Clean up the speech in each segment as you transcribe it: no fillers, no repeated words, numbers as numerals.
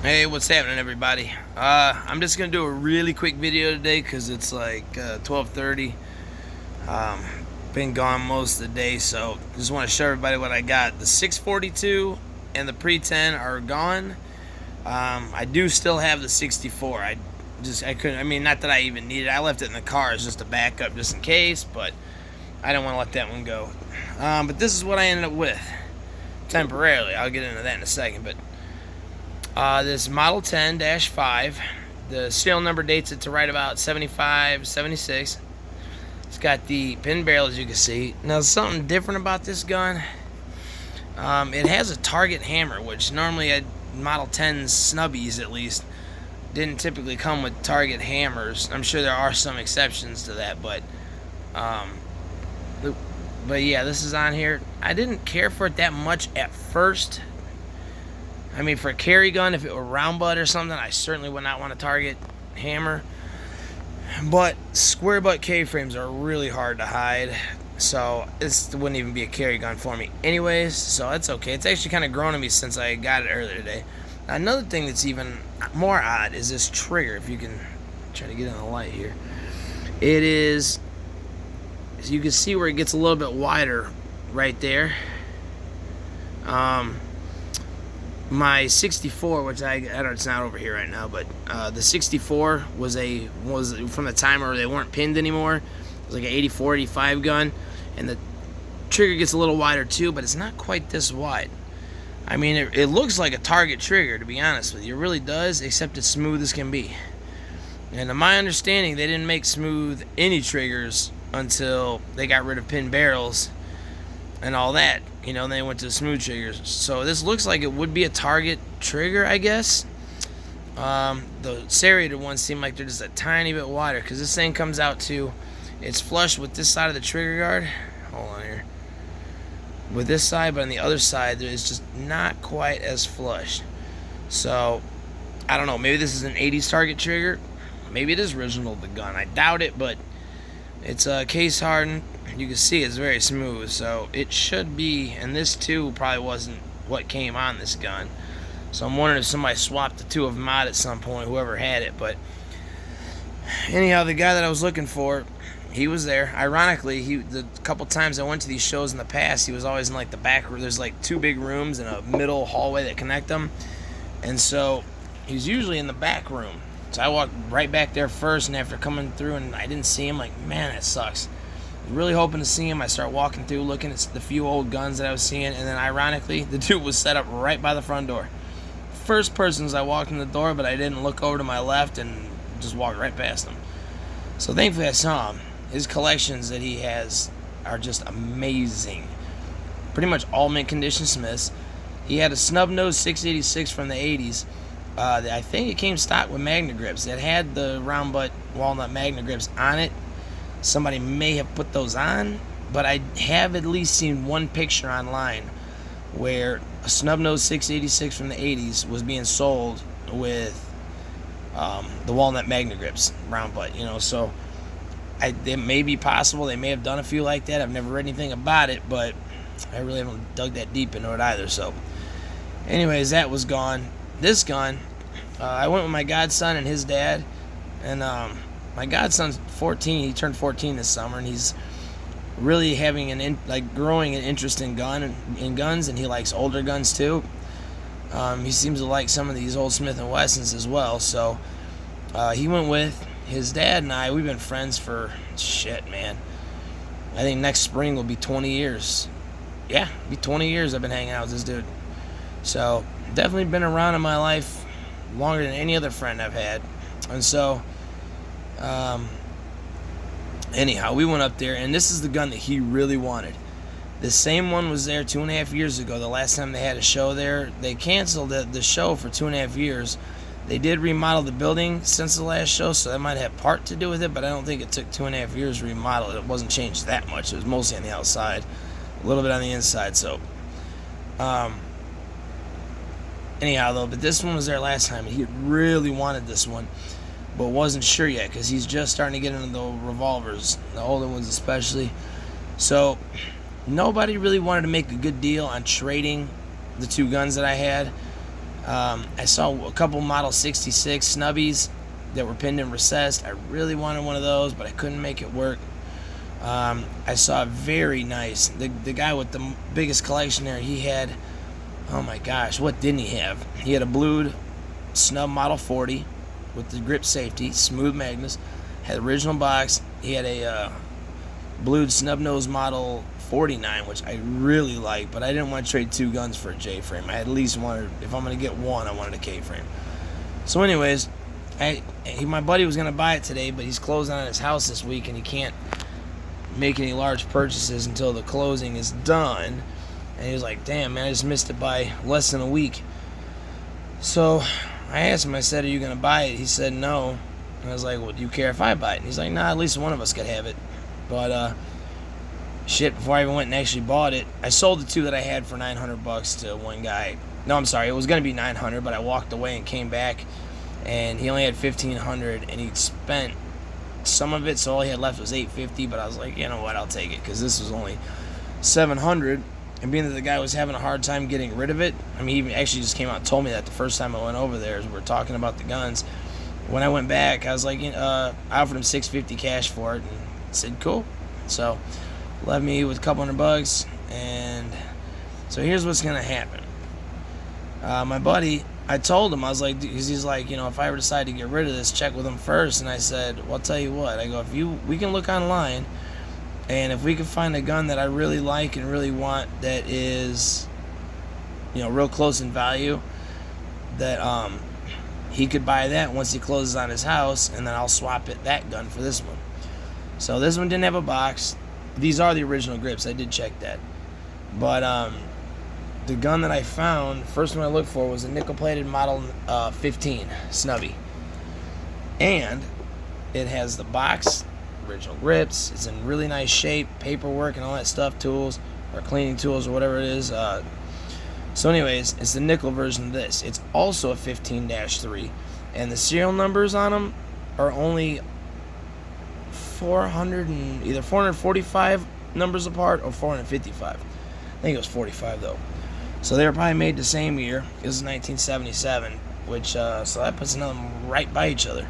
Hey, what's happening, everybody? I'm just gonna do a really quick video today because it's like 12:30. Um, been gone most of the day, so just want to show everybody what I got. The 642 and the Pre-10 are gone. I do still have the 64. I couldn't. I mean, not that I even need it. I left it in the car as just a backup, just in case. But I didn't want to let that one go. But this is what I ended up with temporarily. I'll get into that in a second, but. This Model 10-5, the serial number dates it to right about 75, 76. It's got the pin barrel, as you can see. Now, something different about this gun, it has a target hammer, which normally Model 10s, snubbies at least, didn't typically come with target hammers. I'm sure there are some exceptions to that, but yeah, this is on here. I didn't care for it that much at first. I mean, for a carry gun, if it were round butt or something, I certainly would not want a target hammer. But square butt K-frames are really hard to hide, so this wouldn't even be a carry gun for me anyways, so that's okay. It's actually kind of grown on me since I got it earlier today. Now, another thing that's even more odd is this trigger. If you can try to get in the light here. It is, as you can see where it gets a little bit wider right there. My 64, which I don't, it's not over here right now, but the 64 was from the time where they weren't pinned anymore. It was like an 84, 85 gun, and the trigger gets a little wider too, but it's not quite this wide. I mean, it looks like a target trigger, to be honest with you. It really does, except it's smooth as can be. And to my understanding, they didn't make smooth any triggers until they got rid of pin barrels and all that, you know, and they went to smooth triggers. So this looks like it would be a target trigger, I guess. The serrated ones seem like they're just a tiny bit wider, because this thing comes out to, it's flush with this side of the trigger guard. Hold on here. With this side, but on the other side, it's just not quite as flush. So, I don't know, maybe this is an 80s target trigger. Maybe it is original to the gun. I doubt it, but it's case hardened. You can see it's very smooth, so it should be, and this too probably wasn't what came on this gun. So I'm wondering if somebody swapped the two of them out at some point, whoever had it. But anyhow, the guy that I was looking for, he was there. Ironically, the couple times I went to these shows in the past, he was always in like the back room. There's like two big rooms and a middle hallway that connect them, and so he's usually in the back room. So I walked right back there first, and after coming through and I didn't see him, like, man, that sucks. Really hoping to see him. I start walking through, looking at the few old guns that I was seeing, and then ironically, the dude was set up right by the front door. First person as I walked in the door, but I didn't look over to my left and just walked right past him. So thankfully I saw him. His collections that he has are just amazing. Pretty much all mint condition Smiths. He had a snub nose 686 from the 80s. I think it came stock with magnet grips. It had the round butt walnut magnet grips on it. Somebody may have put those on, but I have at least seen one picture online where a snub nose 686 from the 80s was being sold with the walnut magnet grips, round butt, you know. So it may be possible. They may have done a few like that. I've never read anything about it, but I really haven't dug that deep into it either. So anyways, that was gone. This gun, I went with my godson and his dad, and my godson's 14. He turned 14 this summer, and he's really having growing an interest in guns, and he likes older guns too. He seems to like some of these old Smith & Wessons as well. So he went with his dad and I. We've been friends for shit, man. I think next spring will be 20 years. Yeah, it'll be 20 years I've been hanging out with this dude. So definitely been around in my life longer than any other friend I've had. And so anyhow, we went up there, and this is the gun that he really wanted. The same one was there 2.5 years ago. The last time they had a show there, they canceled the show for 2.5 years. They did remodel the building since the last show, so that might have part to do with it, but I don't think it took 2.5 years to remodel it. It wasn't changed that much. It was mostly on the outside, a little bit on the inside. So anyhow, though, but this one was there last time, and he really wanted this one, but wasn't sure yet because he's just starting to get into the revolvers, the older ones especially. So nobody really wanted to make a good deal on trading the two guns that I had. I saw a couple Model 66 snubbies that were pinned and recessed. I really wanted one of those, but I couldn't make it work. I saw very nice, the guy with the biggest collection there, he had, oh my gosh, what didn't he have? He had a blued snub Model 40 with the grip safety, smooth magnets, had the original box. He had a blued snub nose Model 49, which I really like, but I didn't want to trade two guns for a J-frame. I at least wanted, if I'm going to get one, I wanted a K-frame. So anyways, my buddy was going to buy it today, but he's closing on his house this week, and he can't make any large purchases until the closing is done. And he was like, damn, man, I just missed it by less than a week. So I asked him, I said, are you going to buy it? He said no. And I was like, well, do you care if I buy it? And he's like, nah, at least one of us could have it. But shit, before I even went and actually bought it, I sold the two that I had for $900 to one guy. No, I'm sorry, it was going to be $900, but I walked away and came back, and he only had $1,500, and he'd spent some of it, so all he had left was $850. But I was like, you know what, I'll take it, because this was only $700. And being that the guy was having a hard time getting rid of it, I mean, he even actually just came out and told me that the first time I went over there, as we were talking about the guns. When I went back, I was like, I offered him $650 cash for it, and said, cool. So left me with a couple $100, and so here's what's gonna happen. My buddy, I told him, I was like, because he's like, if I ever decide to get rid of this, check with him first. And I said, well, I'll tell you what, I go, we can look online, and if we can find a gun that I really like and really want that is, real close in value, that he could buy that once he closes on his house, and then I'll swap that gun for this one. So this one didn't have a box. These are the original grips. I did check that. But the gun that I found, first one I looked for was a nickel-plated Model 15 snubby. And it has the box, original grips. It's in really nice shape, paperwork and all that stuff, tools, or cleaning tools or whatever it is. So anyways, it's the nickel version of this. It's also a 15-3. And the serial numbers on them are only either 445 numbers apart or 455. I think it was 45 though. So they were probably made the same year. It was 1977, which so that puts them right by each other,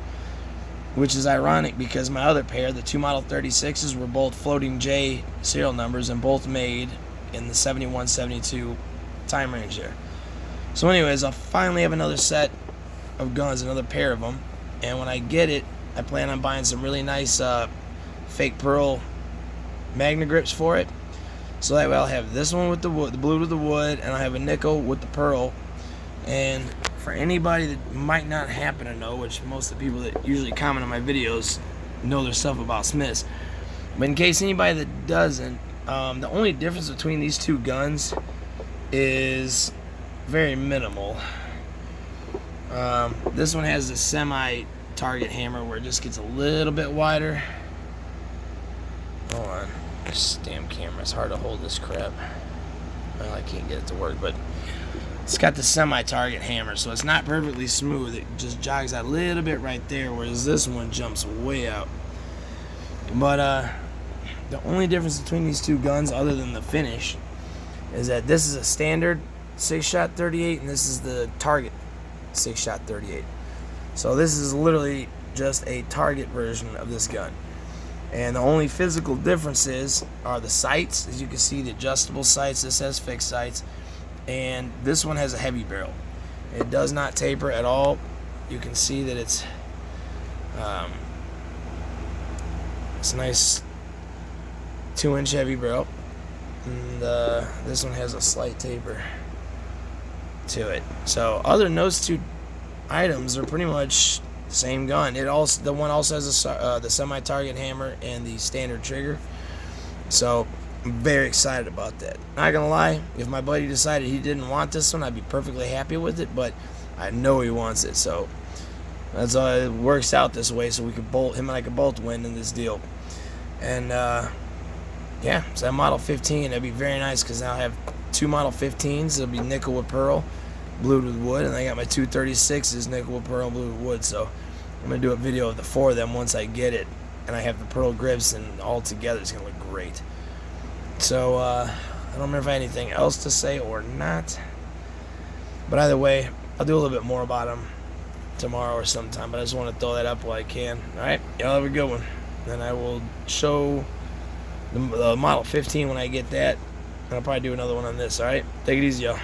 which is ironic because my other pair, the two Model 36s, were both floating J serial numbers and both made in the 71-72 time range there. So anyways, I'll finally have another set of guns, another pair of them, and when I get it, I plan on buying some really nice fake pearl Magna grips for it. So that way I'll have this one with the wood, the blue with the wood, and I'll have a nickel with the pearl. And for anybody that might not happen to know, which most of the people that usually comment on my videos know their stuff about Smiths, but in case anybody that doesn't, the only difference between these two guns is very minimal. This one has a semi-target hammer where it just gets a little bit wider. Hold on. This damn camera, it's hard to hold this crap. Well, I can't get it to work, but it's got the semi-target hammer, so it's not perfectly smooth. It just jogs out a little bit right there, whereas this one jumps way out. But the only difference between these two guns, other than the finish, is that this is a standard 6-shot 38, and this is the target 6-shot 38. So this is literally just a target version of this gun. And the only physical differences are the sights. As you can see, the adjustable sights. This has fixed sights. And this one has a heavy barrel. It does not taper at all. You can see that it's a nice 2-inch heavy barrel. And this one has a slight taper to it. So other than those two items are pretty much the same gun. The one also has the semi-target hammer and the standard trigger. So I'm very excited about that. Not gonna lie, if my buddy decided he didn't want this one, I'd be perfectly happy with it, but I know he wants it, so that's all. It works out this way so him and I could both win in this deal. And yeah, so that Model 15, that'd be very nice because I'll have two Model 15s. It'll be nickel with pearl, blue with wood, and I got my 236s, nickel with pearl, blue with wood. So I'm gonna do a video of the four of them once I get it, and I have the pearl grips, and all together it's gonna look great. So I don't remember if I had anything else to say or not, but either way, I'll do a little bit more about them tomorrow or sometime, but I just want to throw that up while I can. All right, y'all have a good one. Then I will show the Model 15 when I get that, and I'll probably do another one on this. All right, take it easy, y'all.